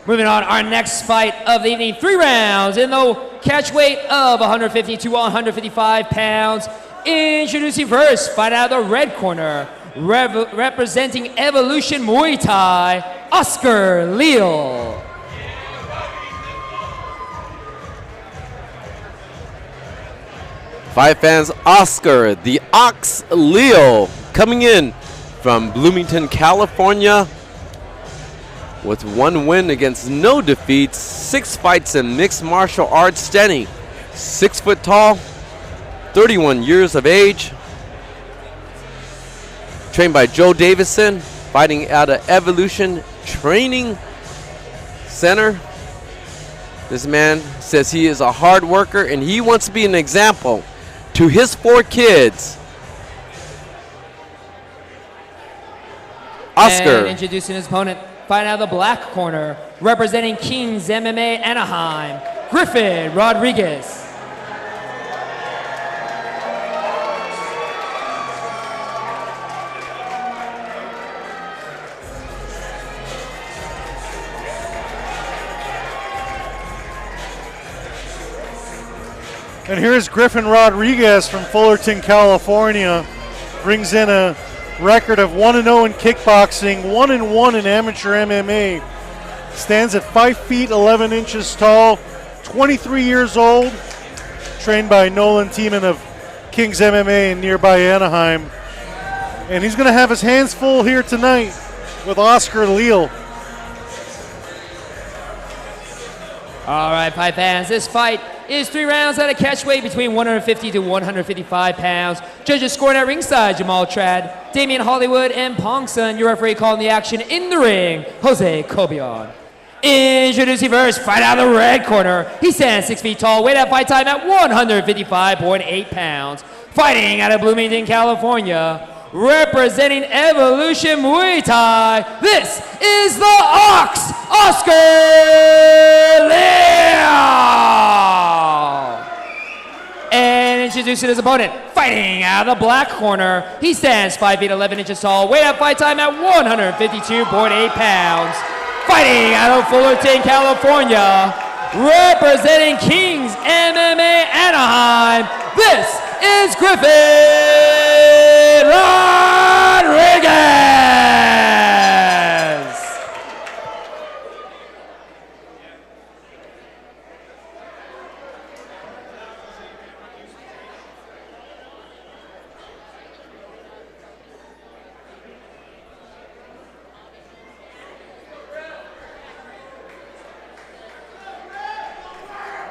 Moving on, our next fight of the evening, 3 rounds in the catch weight of 150 to 155 pounds. Introducing first, fight out of the red corner, representing Evolution Muay Thai, Oscar Leal. Fight fans, Oscar, the Ox Leal, coming in from Bloomington, California, with 1 win against no defeats, 6 fights in mixed martial arts, standing 6 foot tall, 31 years of age. Trained by Joe Davison, fighting out of Evolution Training Center. This man says he is a hard worker and he wants to be an example to his 4 kids. Oscar. And introducing his opponent, fighting out of the black corner, representing Kings MMA Anaheim, Griffin Rodriguez. And here's Griffin Rodriguez from Fullerton, California. Brings in a record of 1-0 in kickboxing, 1-1 in amateur MMA. Stands at 5 feet 11 inches tall, 23 years old. Trained by Nolan Tiemann of Kings MMA in nearby Anaheim. And he's going to have his hands full here tonight with Oscar Leal. All right, fight fans, this fight is 3 rounds at a catch weight between 150 to 155 pounds. Judges scoring at ringside, Jamal Trad, Damian Hollywood, and Pongson. Your referee calling the action in the ring, Jose Cobion. Introducing first, fight out of the red corner. He stands 6 feet tall, weight at fight time at 155.8 pounds. Fighting out of Bloomington, California, representing Evolution Muay Thai, this is the Ox, Oscar Leal! And introducing his opponent, fighting out of the black corner, he stands 5 feet 11 inches tall, weight at fight time at 152.8 pounds. Fighting out of Fullerton, California, representing Kings MMA Anaheim, this is Griffin Rodriguez!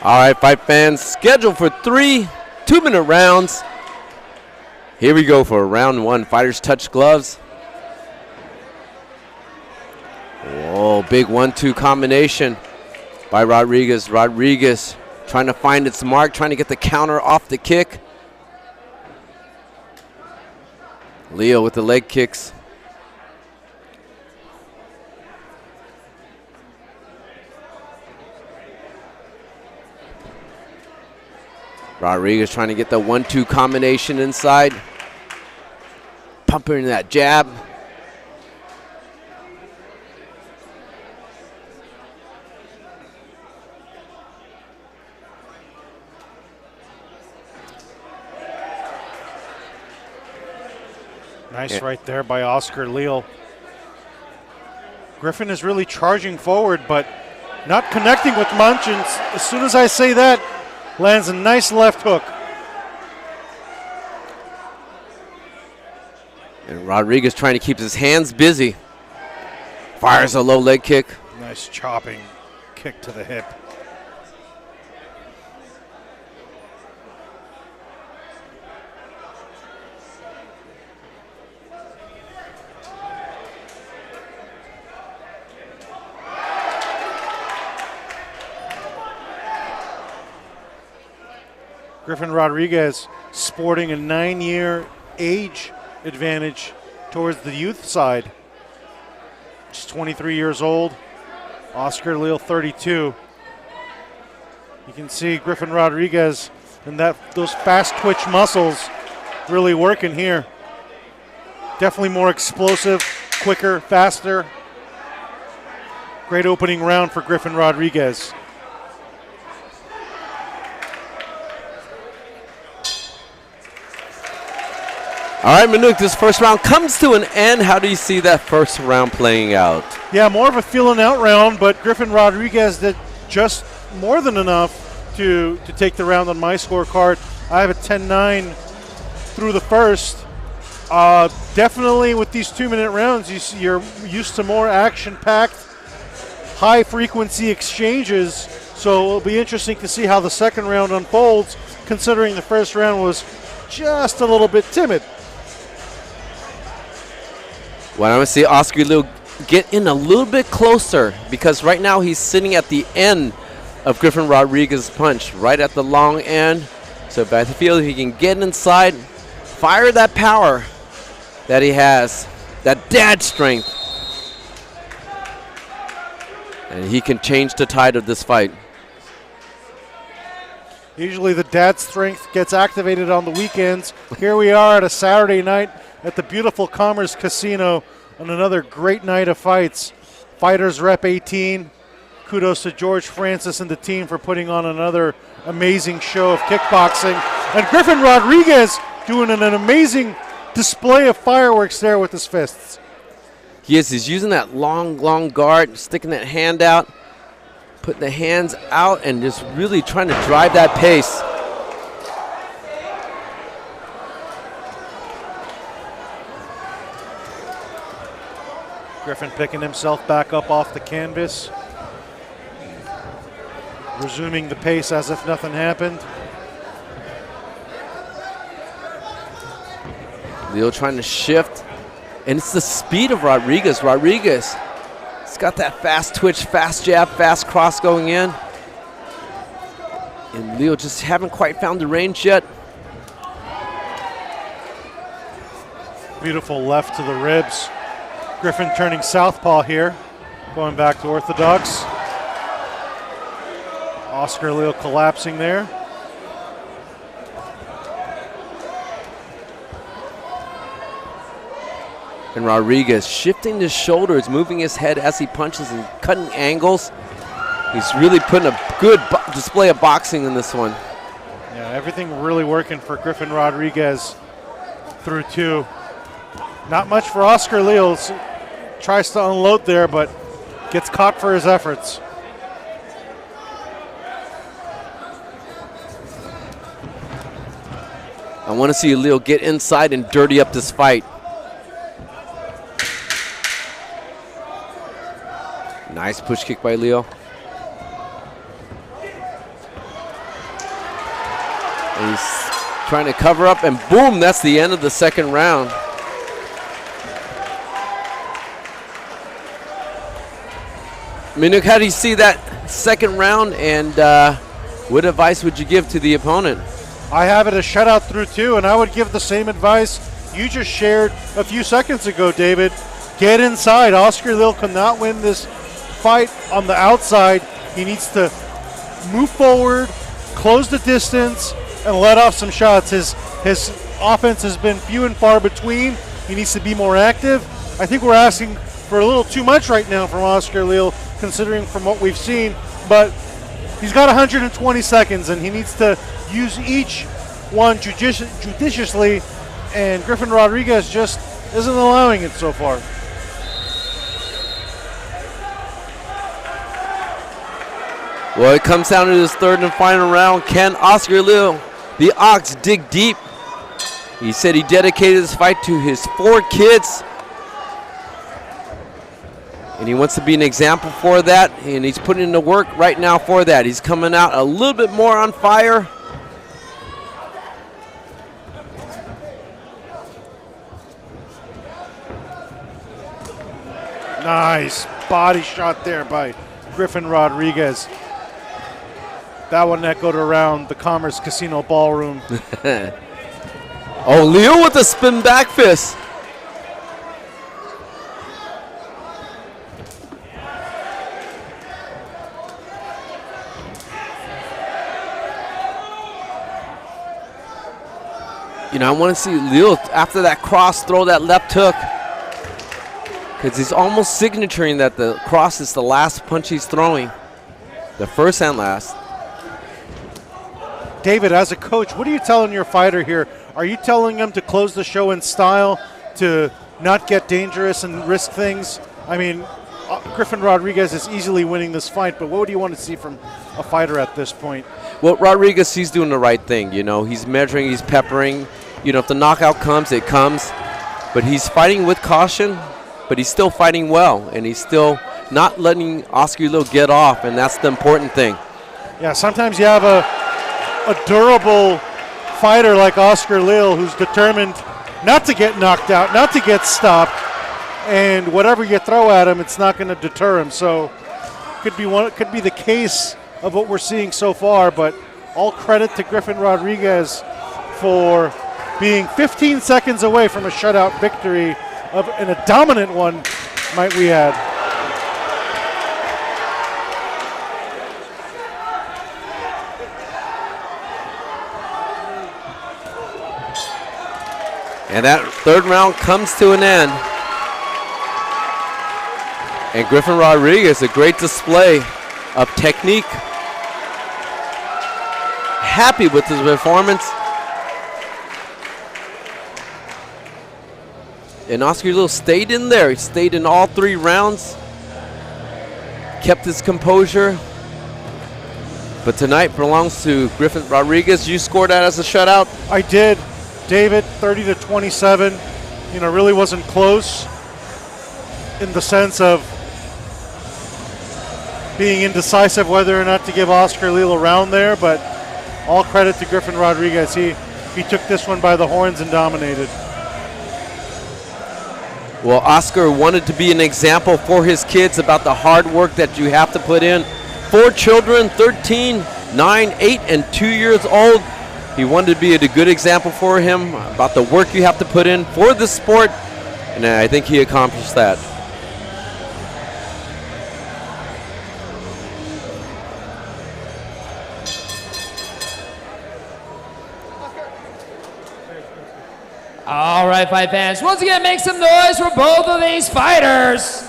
All right, fight fans, scheduled for 3 2-minute rounds. Here we go for round 1. Fighters touch gloves. Whoa, big 1-2 combination by Rodriguez. Rodriguez trying to find its mark, trying to get the counter off the kick. Leal with the leg kicks. Rodriguez trying to get the 1-2 combination inside. Pumping that jab. Nice right there by Oscar Leal. Griffin is really charging forward, but not connecting with much. And as soon as I say that, lands a nice left hook. And Rodriguez trying to keep his hands busy. Fires a low leg kick. Nice chopping kick to the hip. Griffin Rodriguez sporting a 9-year age advantage towards the youth side. Just 23 years old. Oscar Leal 32. You can see Griffin Rodriguez and those fast twitch muscles really working here. Definitely more explosive, quicker, faster. Great opening round for Griffin Rodriguez. All right, Manuk, this first round comes to an end. How do you see that first round playing out? Yeah, more of a feeling out round, but Griffin Rodriguez did just more than enough to take the round on my scorecard. I have a 10-9 through the first. Definitely with these 2-minute rounds, you're used to more action-packed, high-frequency exchanges, so it'll be interesting to see how the second round unfolds, considering the first round was just a little bit timid. Well, I'm going to see Oscar Leal get in a little bit closer because right now he's sitting at the end of Griffin Rodriguez's punch, right at the long end. So if I feel he can get inside, fire that power that he has, that dad strength, and he can change the tide of this fight. Usually the dad strength gets activated on the weekends. Here we are at a Saturday night at the beautiful Commerce Casino on another great night of fights. FightersRep 18. Kudos to George Francis and the team for putting on another amazing show of kickboxing. And Griffin Rodriguez doing an amazing display of fireworks there with his fists. He's using that long guard, sticking that hand out, putting the hands out, and just really trying to drive that pace. Griffin picking himself back up off the canvas, resuming the pace as if nothing happened. Leal trying to shift, and it's the speed of Rodriguez. Rodriguez, he's got that fast twitch, fast jab, fast cross going in. And Leal just haven't quite found the range yet. Beautiful left to the ribs. Griffin turning southpaw here, going back to orthodox. Oscar Leal collapsing there. And Rodriguez shifting his shoulders, moving his head as he punches and cutting angles. He's really putting a good display of boxing in this one. Yeah, everything really working for Griffin Rodriguez through two. Not much for Oscar Leal. Tries to unload there, but gets caught for his efforts. I want to see Leal get inside and dirty up this fight. Nice push kick by Leal. And he's trying to cover up, and boom, that's the end of the second round. Manuk, how do you see that second round, and what advice would you give to the opponent? I have it a shutout through two, and I would give the same advice you just shared a few seconds ago, David. Get inside. Oscar Leal cannot win this fight on the outside. He needs to move forward, close the distance, and let off some shots. His offense has been few and far between. He needs to be more active. I think we're asking for a little too much right now from Oscar Leal, considering from what we've seen, but he's got 120 seconds and he needs to use each one judiciously, and Griffin Rodriguez just isn't allowing it so far. Well, it comes down to this third and final round. Can Oscar Leal, the Ox, dig deep? He said he dedicated this fight to his 4 kids, and he wants to be an example for that, and he's putting in the work right now for that. He's coming out a little bit more on fire. Nice body shot there by Griffin Rodriguez. That one echoed around the Commerce Casino ballroom. Oh, Leal with the spin back fist. You know, I want to see Leal, after that cross, throw that left hook, Because he's almost signaturing that the cross is the last punch he's throwing. The first and last. David, as a coach, what are you telling your fighter here? Are you telling him to close the show in style, to not get dangerous and risk things? I mean, Griffin Rodriguez is easily winning this fight, but what do you want to see from a fighter at this point? Well, Rodriguez, he's doing the right thing. You know, he's measuring, he's peppering. You know, if the knockout comes, it comes. But he's fighting with caution, but he's still fighting well, and he's still not letting Oscar Leal get off, and that's the important thing. Yeah, sometimes you have a durable fighter like Oscar Leal who's determined not to get knocked out, not to get stopped, and whatever you throw at him, it's not going to deter him. So could be the case of what we're seeing so far, but all credit to Griffin Rodriguez for being 15 seconds away from a shutout victory, and a dominant one, might we add. And that third round comes to an end. And Griffin Rodriguez, a great display of technique. Happy with his performance. And Oscar Leal stayed in there. He stayed in all 3 rounds. Kept his composure. But tonight belongs to Griffin Rodriguez. You scored that as a shutout? I did. David, 30-27. You know, really wasn't close in the sense of being indecisive whether or not to give Oscar Leal a round there, but all credit to Griffin Rodriguez. He took this one by the horns and dominated. Well, Oscar wanted to be an example for his kids about the hard work that you have to put in. 4 children, 13, 9, 8, and 2 years old. He wanted to be a good example for him about the work you have to put in for the sport, and I think he accomplished that. All right, fight fans. Once again, make some noise for both of these fighters.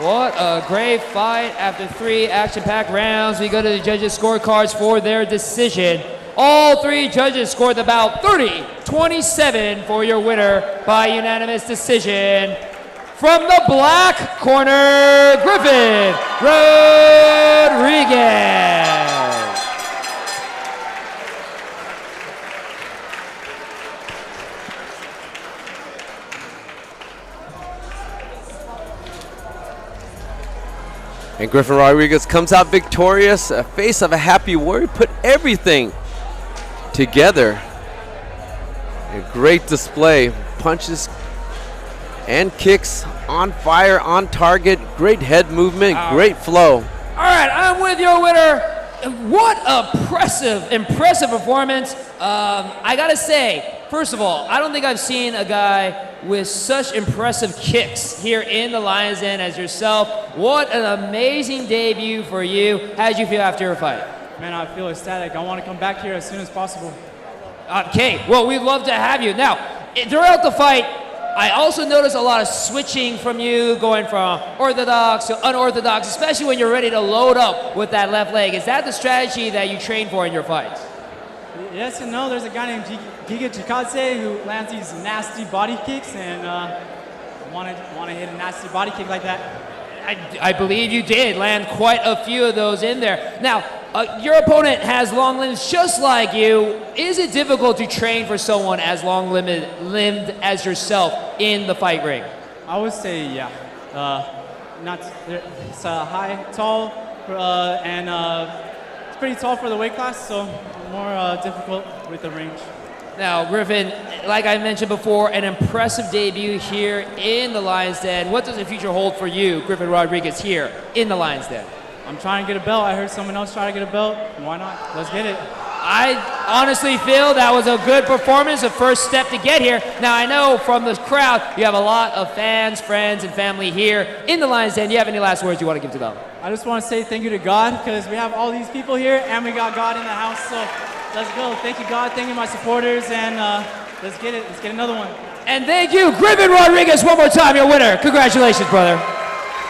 What a great fight. After 3 action-packed rounds, we go to the judges' scorecards for their decision. All 3 judges scored about 30-27 for your winner by unanimous decision. From the black corner, Griffin Rodriguez. And Griffin Rodriguez comes out victorious, a face of a happy warrior, put everything together. A great display, punches and kicks on fire, on target, great head movement, great flow. All right, I'm with your winner. What a impressive performance. I gotta say, first of all, I don't think I've seen a guy with such impressive kicks here in the Lions Den as yourself. What an amazing debut for you. How did you feel after your fight? Man, I feel ecstatic. I want to come back here as soon as possible. Okay, well, we'd love to have you. Now, throughout the fight, I also noticed a lot of switching from you, going from orthodox to unorthodox, especially when you're ready to load up with that left leg. Is that the strategy that you train for in your fights? Yes and no. There's a guy named Giga Chikadze who lands these nasty body kicks, and want to hit a nasty body kick like that. I believe you did land quite a few of those in there. Now, your opponent has long limbs just like you. Is it difficult to train for someone as long-limbed as yourself in the fight ring? I would say, yeah. It's tall, and it's pretty tall for the weight class, so more difficult with the range. Now, Griffin, like I mentioned before, an impressive debut here in the Lions Den. What does the future hold for you, Griffin Rodriguez, here in the Lions Den? I'm trying to get a belt. I heard someone else try to get a belt. Why not? Let's get it. I honestly feel that was a good performance, a first step to get here. Now, I know from the crowd, you have a lot of fans, friends, and family here in the Lions Den. Do you have any last words you want to give to them? I just want to say thank you to God, because we have all these people here, and we got God in the house, so let's go. Thank you, God. Thank you, my supporters, and let's get it. Let's get another one. And thank you, Griffin Rodriguez, one more time, your winner. Congratulations, brother.